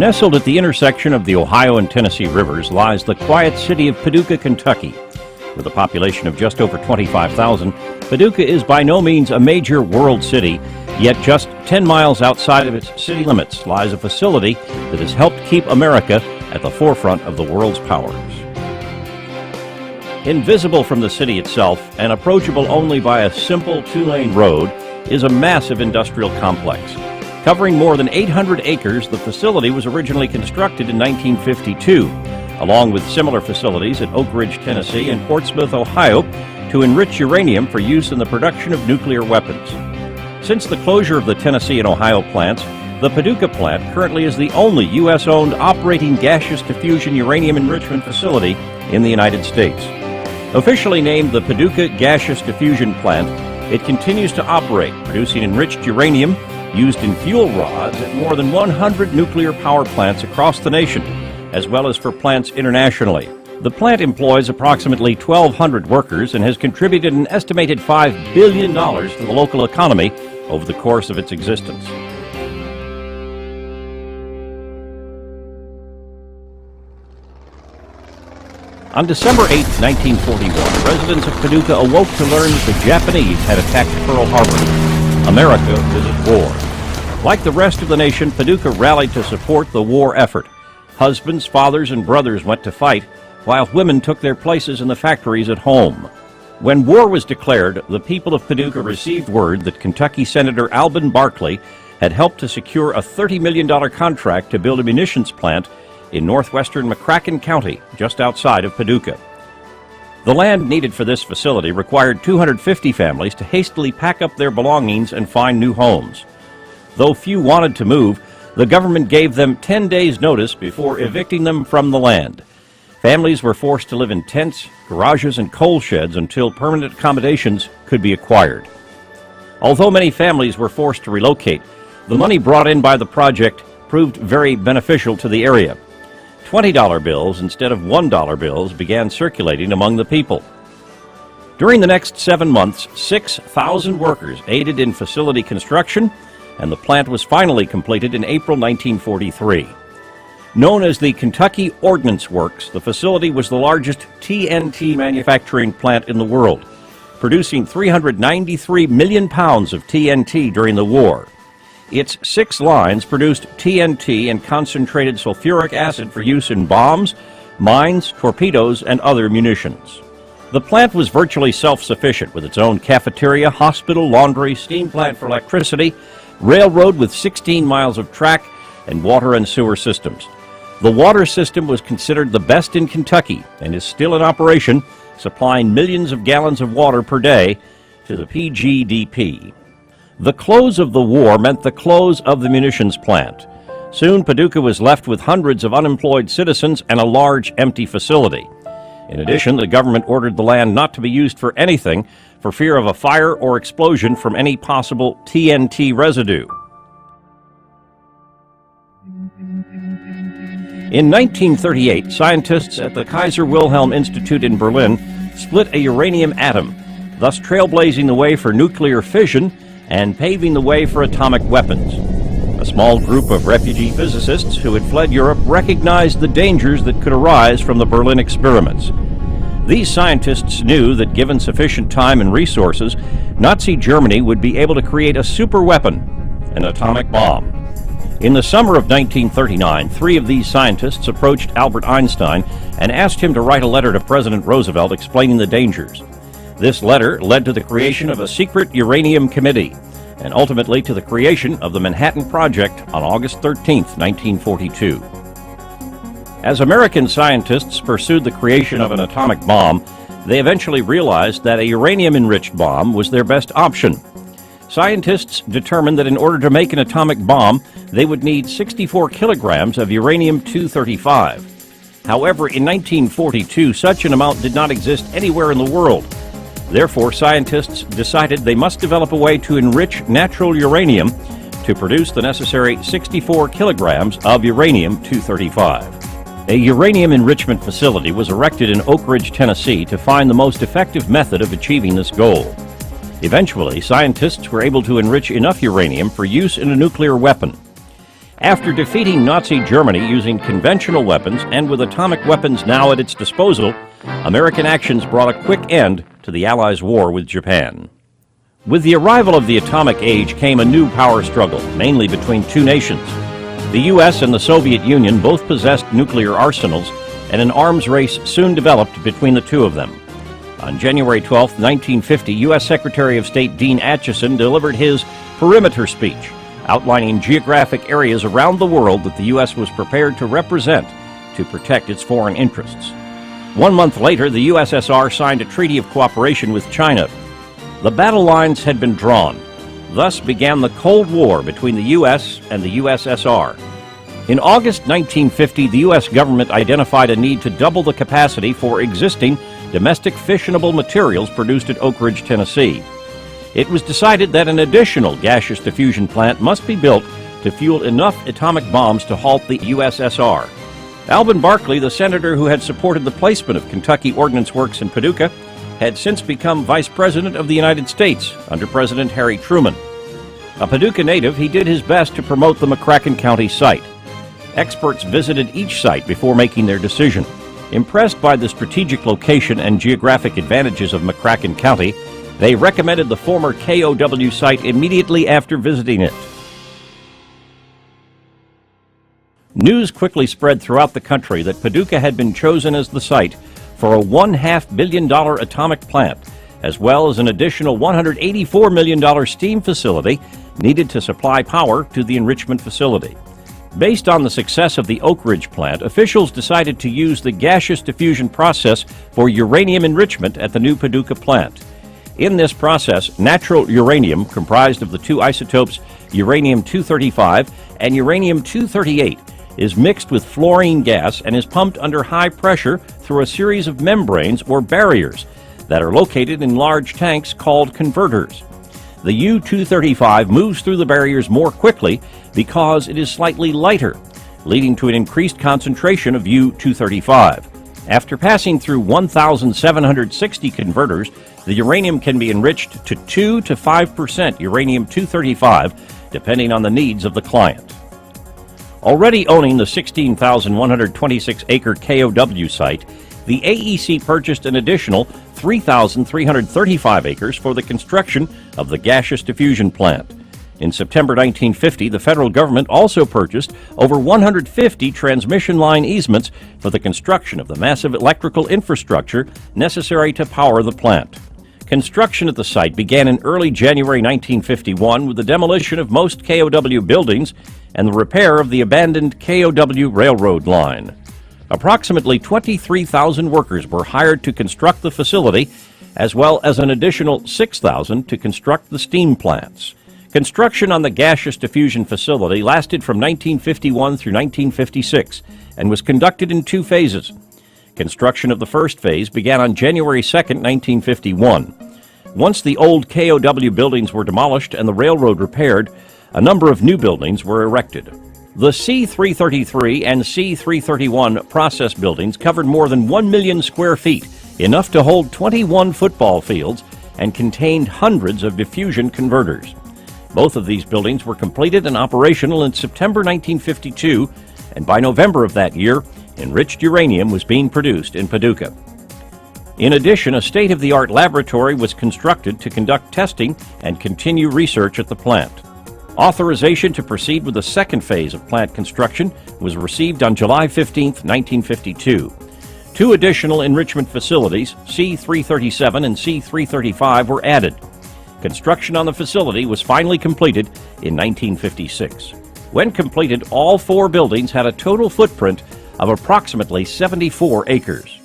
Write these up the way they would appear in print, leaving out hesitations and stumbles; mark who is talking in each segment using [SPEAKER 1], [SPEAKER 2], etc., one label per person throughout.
[SPEAKER 1] Nestled at the intersection of the Ohio and Tennessee rivers lies the quiet city of Paducah, Kentucky. With a population of just over 25,000, Paducah is by no means a major world city, yet just 10 miles outside of its city limits lies a facility that has helped keep America at the forefront of the world's powers. Invisible from the city itself and approachable only by a simple two-lane road is a massive industrial complex. Covering more than 800 acres, the facility was originally constructed in 1952, along with similar facilities at Oak Ridge, Tennessee and Portsmouth, Ohio, to enrich uranium for use in the production of nuclear weapons. Since the closure of the Tennessee and Ohio plants, the Paducah plant currently is the only U.S.-owned operating gaseous diffusion uranium enrichment facility in the United States. Officially named the Paducah Gaseous Diffusion Plant, it continues to operate, producing enriched uranium used in fuel rods at more than 100 nuclear power plants across the nation, as well as for plants internationally. The plant employs approximately 1,200 workers and has contributed an estimated $5 billion to the local economy over the course of its existence. On December 8, 1941, residents of Paducah awoke to learn that the Japanese had attacked Pearl Harbor. America was at war. Like the rest of the nation, Paducah rallied to support the war effort. Husbands, fathers, and brothers went to fight, while women took their places in the factories at home. When war was declared, the people of Paducah received word that Kentucky Senator Alben Barkley had helped to secure a $30 million contract to build a munitions plant in northwestern McCracken County, just outside of Paducah. The land needed for this facility required 250 families to hastily pack up their belongings and find new homes. Though few wanted to move, the government gave them 10 days' notice before evicting them from the land. Families were forced to live in tents, garages, and coal sheds until permanent accommodations could be acquired. Although many families were forced to relocate, the money brought in by the project proved very beneficial to the area. $20 bills instead of $1 bills began circulating among the people. During the next 7 months, 6,000 workers aided in facility construction, and the plant was finally completed in April 1943. Known as the Kentucky Ordnance Works, the facility was the largest TNT manufacturing plant in the world, producing 393 million pounds of TNT during the war. Its 6 lines produced TNT and concentrated sulfuric acid for use in bombs, mines, torpedoes, and other munitions. The plant was virtually self-sufficient with its own cafeteria, hospital, laundry, steam plant for electricity, railroad with 16 miles of track, and water and sewer systems. The water system was considered the best in Kentucky and is still in operation, supplying millions of gallons of water per day to the PGDP. The close of the war meant the close of the munitions plant. Soon, Paducah was left with hundreds of unemployed citizens and a large empty facility. In addition, the government ordered the land not to be used for anything for fear of a fire or explosion from any possible TNT residue. In 1938, scientists at the Kaiser Wilhelm Institute in Berlin split a uranium atom, thus trailblazing the way for nuclear fission and paving the way for atomic weapons. A small group of refugee physicists who had fled Europe recognized the dangers that could arise from the Berlin experiments. These scientists knew that given sufficient time and resources, Nazi Germany would be able to create a superweapon, an atomic bomb. In the summer of 1939, 3 of these scientists approached Albert Einstein and asked him to write a letter to President Roosevelt explaining the dangers. This letter led to the creation of a secret uranium committee and ultimately to the creation of the Manhattan Project on August 13, 1942. As American scientists pursued the creation of an atomic bomb, they eventually realized that a uranium-enriched bomb was their best option. Scientists determined that in order to make an atomic bomb, they would need 64 kilograms of uranium-235. However, in 1942, such an amount did not exist anywhere in the world. Therefore, scientists decided they must develop a way to enrich natural uranium to produce the necessary 64 kilograms of uranium-235. A uranium enrichment facility was erected in Oak Ridge, Tennessee to find the most effective method of achieving this goal. Eventually, scientists were able to enrich enough uranium for use in a nuclear weapon. After defeating Nazi Germany using conventional weapons and with atomic weapons now at its disposal, American actions brought a quick end to the Allies' war with Japan. With the arrival of the atomic age came a new power struggle, mainly between two nations. The U.S. and the Soviet Union both possessed nuclear arsenals, and an arms race soon developed between the two of them. On January 12, 1950, U.S. Secretary of State Dean Acheson delivered his perimeter speech, outlining geographic areas around the world that the U.S. was prepared to represent to protect its foreign interests. 1 month later, the USSR signed a treaty of cooperation with China. The battle lines had been drawn. Thus began the Cold War between the U.S. and the USSR. In August 1950, the U.S. government identified a need to double the capacity for existing domestic fissionable materials produced at Oak Ridge, Tennessee. It was decided that an additional gaseous diffusion plant must be built to fuel enough atomic bombs to halt the USSR. Alvin Barkley, the senator who had supported the placement of Kentucky Ordnance Works in Paducah, had since become Vice President of the United States under President Harry Truman. A Paducah native, he did his best to promote the McCracken County site. Experts visited each site before making their decision. Impressed by the strategic location and geographic advantages of McCracken County, they recommended the former KOW site immediately after visiting it. News quickly spread throughout the country that Paducah had been chosen as the site for a $1.5 billion atomic plant, as well as an additional $184 million steam facility needed to supply power to the enrichment facility. Based on the success of the Oak Ridge plant, officials decided to use the gaseous diffusion process for uranium enrichment at the new Paducah plant. In this process, natural uranium, comprised of the two isotopes uranium-235 and uranium-238, is mixed with fluorine gas and is pumped under high pressure through a series of membranes or barriers that are located in large tanks called converters. The U-235 moves through the barriers more quickly because it is slightly lighter, leading to an increased concentration of U-235. After passing through 1,760 converters, the uranium can be enriched to 2 to 5% uranium-235, depending on the needs of the client. Already owning the 16,126-acre KOW site, the AEC purchased an additional 3,335 acres for the construction of the gaseous diffusion plant. In September 1950, the federal government also purchased over 150 transmission line easements for the construction of the massive electrical infrastructure necessary to power the plant. Construction at the site began in early January 1951 with the demolition of most KOW buildings and the repair of the abandoned KOW railroad line. Approximately 23,000 workers were hired to construct the facility, as well as an additional 6,000 to construct the steam plants. Construction on the gaseous diffusion facility lasted from 1951 through 1956 and was conducted in two phases. Construction of the first phase began on January 2, 1951. Once the old KOW buildings were demolished and the railroad repaired, a number of new buildings were erected. The C-333 and C-331 process buildings covered more than 1 million square feet, enough to hold 21 football fields, and contained hundreds of diffusion converters. Both of these buildings were completed and operational in September 1952, and by November of that year, enriched uranium was being produced in Paducah. In addition, a state-of-the-art laboratory was constructed to conduct testing and continue research at the plant. Authorization to proceed with the second phase of plant construction was received on July 15, 1952. Two additional enrichment facilities, C-337 and C-335, were added. Construction on the facility was finally completed in 1956. When completed, all four buildings had a total footprint of approximately 74 acres.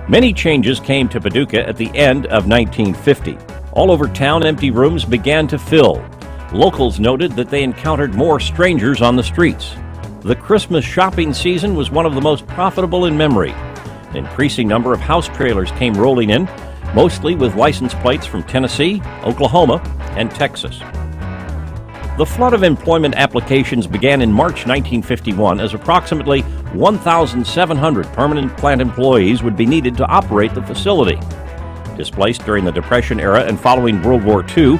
[SPEAKER 1] Many changes came to Paducah at the end of 1950. All over town, empty rooms began to fill. Locals noted that they encountered more strangers on the streets. The Christmas shopping season was one of the most profitable in memory. An increasing number of house trailers came rolling in, mostly with license plates from Tennessee, Oklahoma, and Texas. The flood of employment applications began in March 1951 as approximately 1,700 permanent plant employees would be needed to operate the facility. Displaced during the Depression era and following World War II,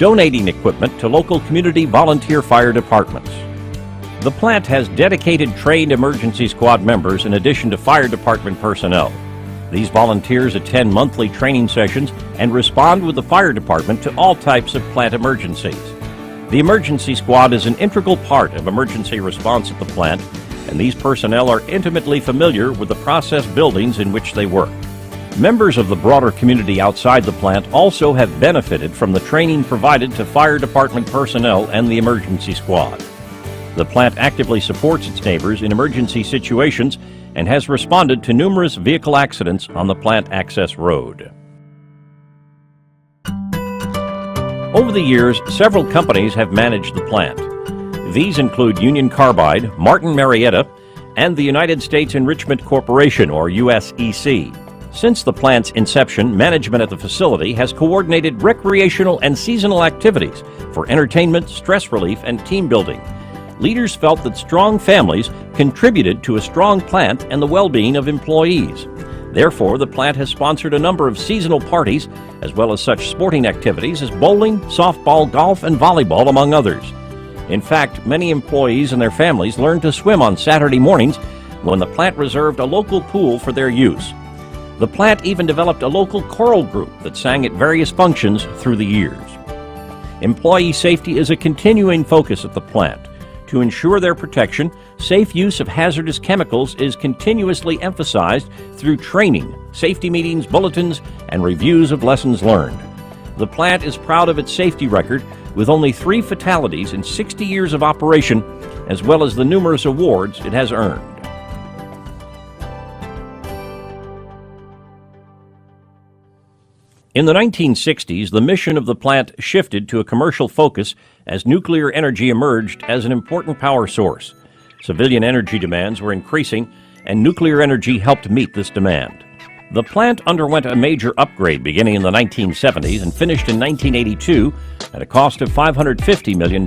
[SPEAKER 1] donating equipment to local community volunteer fire departments. The plant has dedicated trained emergency squad members in addition to fire department personnel. These volunteers attend monthly training sessions and respond with the fire department to all types of plant emergencies. The emergency squad is an integral part of emergency response at the plant, and these personnel are intimately familiar with the process buildings in which they work. Members of the broader community outside the plant also have benefited from the training provided to fire department personnel and the emergency squad. The plant actively supports its neighbors in emergency situations and has responded to numerous vehicle accidents on the plant access road. Over the years, several companies have managed the plant. These include Union Carbide, Martin Marietta, and the United States Enrichment Corporation, or USEC. Since the plant's inception, management at the facility has coordinated recreational and seasonal activities for entertainment, stress relief, and team building. Leaders felt that strong families contributed to a strong plant and the well-being of employees. Therefore, the plant has sponsored a number of seasonal parties, as well as such sporting activities as bowling, softball, golf, and volleyball, among others. In fact, many employees and their families learned to swim on Saturday mornings when the plant reserved a local pool for their use. The plant even developed a local choral group that sang at various functions through the years. Employee safety is a continuing focus at the plant. To ensure their protection, safe use of hazardous chemicals is continuously emphasized through training, safety meetings, bulletins, and reviews of lessons learned. The plant is proud of its safety record, with only 3 fatalities in 60 years of operation, as well as the numerous awards it has earned. In the 1960s, the mission of the plant shifted to a commercial focus as nuclear energy emerged as an important power source. Civilian energy demands were increasing, and nuclear energy helped meet this demand. The plant underwent a major upgrade beginning in the 1970s and finished in 1982 at a cost of $550 million.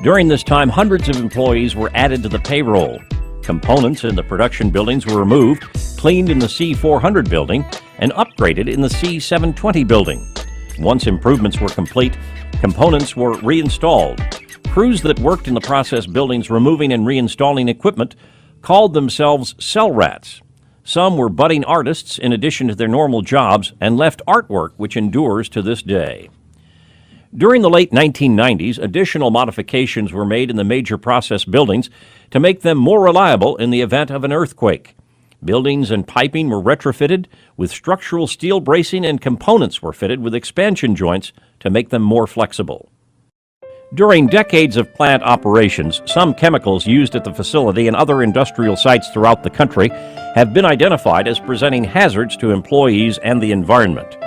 [SPEAKER 1] During this time, hundreds of employees were added to the payroll. Components in the production buildings were removed, cleaned in the C400 building, and upgraded in the C720 building. Once improvements were complete, components were reinstalled. Crews that worked in the process buildings removing and reinstalling equipment called themselves cell rats. Some were budding artists in addition to their normal jobs and left artwork which endures to this day. During the late 1990s, additional modifications were made in the major process buildings to make them more reliable in the event of an earthquake. Buildings and piping were retrofitted with structural steel bracing, and components were fitted with expansion joints to make them more flexible. During decades of plant operations, some chemicals used at the facility and other industrial sites throughout the country have been identified as presenting hazards to employees and the environment.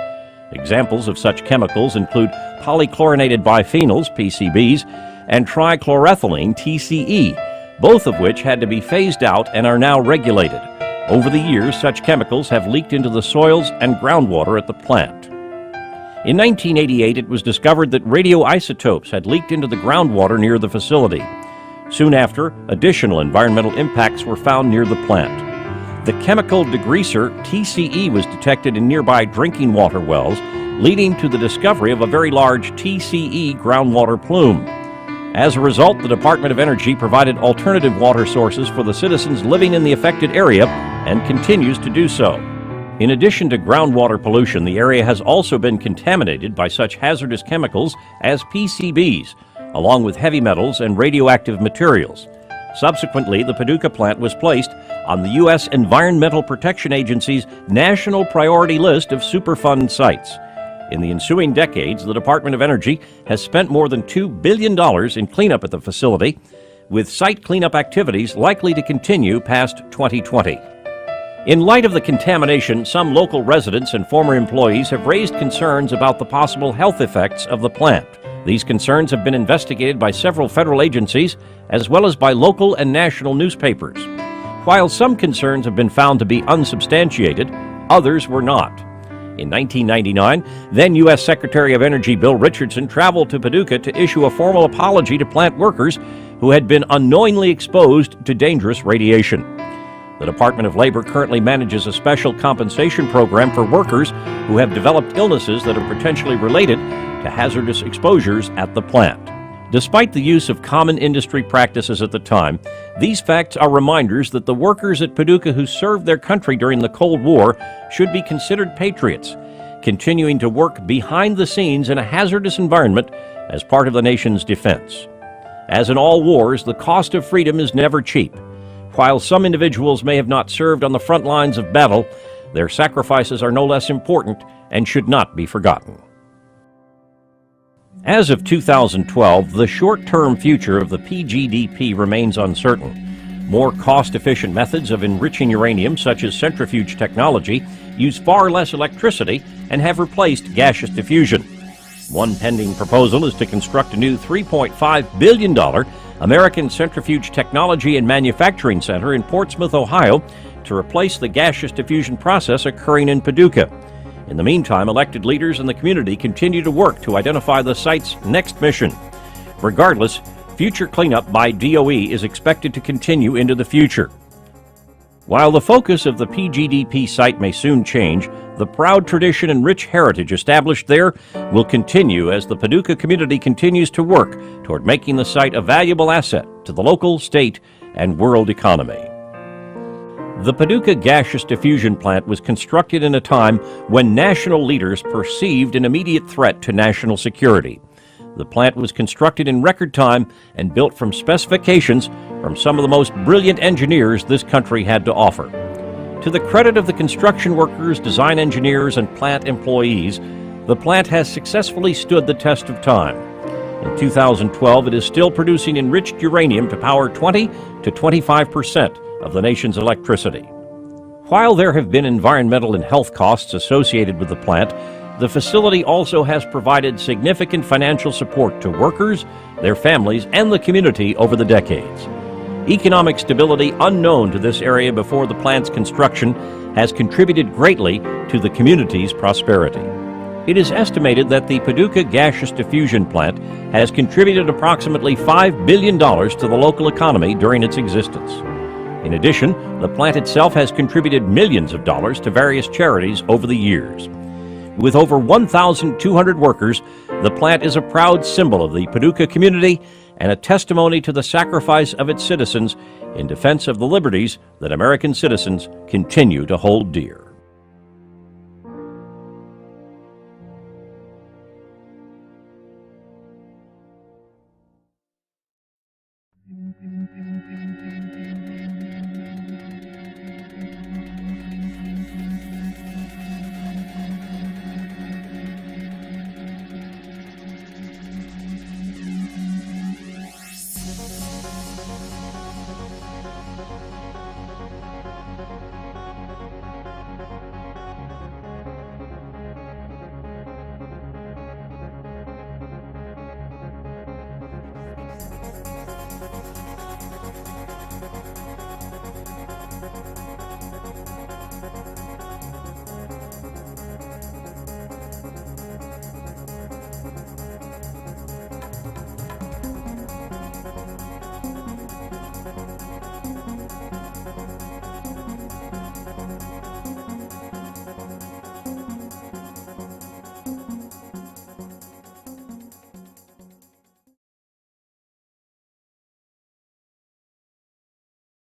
[SPEAKER 1] Examples of such chemicals include polychlorinated biphenyls, PCBs, and trichloroethylene, TCE, both of which had to be phased out and are now regulated. Over the years, such chemicals have leaked into the soils and groundwater at the plant. In 1988, it was discovered that radioisotopes had leaked into the groundwater near the facility. Soon after, additional environmental impacts were found near the plant. The chemical degreaser TCE was detected in nearby drinking water wells, leading to the discovery of a very large TCE groundwater plume. As a result, the Department of Energy provided alternative water sources for the citizens living in the affected area and continues to do so. In addition to groundwater pollution, the area has also been contaminated by such hazardous chemicals as PCBs, along with heavy metals and radioactive materials. Subsequently, the Paducah plant was placed on the U.S. Environmental Protection Agency's National Priority List of Superfund sites. In the ensuing decades, the Department of Energy has spent more than $2 billion in cleanup at the facility, with site cleanup activities likely to continue past 2020. In light of the contamination, some local residents and former employees have raised concerns about the possible health effects of the plant. These concerns have been investigated by several federal agencies, as well as by local and national newspapers. While some concerns have been found to be unsubstantiated, others were not. In 1999, then U.S. Secretary of Energy Bill Richardson traveled to Paducah to issue a formal apology to plant workers who had been unknowingly exposed to dangerous radiation. The Department of Labor currently manages a special compensation program for workers who have developed illnesses that are potentially related to hazardous exposures at the plant. Despite the use of common industry practices at the time, these facts are reminders that the workers at Paducah who served their country during the Cold War should be considered patriots, continuing to work behind the scenes in a hazardous environment as part of the nation's defense. As in all wars, the cost of freedom is never cheap. While some individuals may have not served on the front lines of battle, their sacrifices are no less important and should not be forgotten. As of 2012, the short-term future of the PGDP remains uncertain. More cost-efficient methods of enriching uranium, such as centrifuge technology, use far less electricity and have replaced gaseous diffusion. One pending proposal is to construct a new $3.5 billion American Centrifuge Technology and Manufacturing Center in Portsmouth, Ohio, to replace the gaseous diffusion process occurring in Paducah. In the meantime, elected leaders in the community continue to work to identify the site's next mission. Regardless, future cleanup by DOE is expected to continue into the future. While the focus of the PGDP site may soon change, the proud tradition and rich heritage established there will continue as the Paducah community continues to work toward making the site a valuable asset to the local, state, and world economy. The Paducah Gaseous Diffusion Plant was constructed in a time when national leaders perceived an immediate threat to national security. The plant was constructed in record time and built from specifications from some of the most brilliant engineers this country had to offer. To the credit of the construction workers, design engineers, and plant employees, the plant has successfully stood the test of time. In 2012, it is still producing enriched uranium to power 20 to 25% of the nation's electricity. While there have been environmental and health costs associated with the plant, the facility also has provided significant financial support to workers, their families, and the community over the decades. Economic stability unknown to this area before the plant's construction has contributed greatly to the community's prosperity. It is estimated that the Paducah Gaseous Diffusion Plant has contributed approximately $5 billion to the local economy during its existence. In addition, the plant itself has contributed millions of dollars to various charities over the years. With over 1,200 workers, the plant is a proud symbol of the Paducah community and a testimony to the sacrifice of its citizens in defense of the liberties that American citizens continue to hold dear.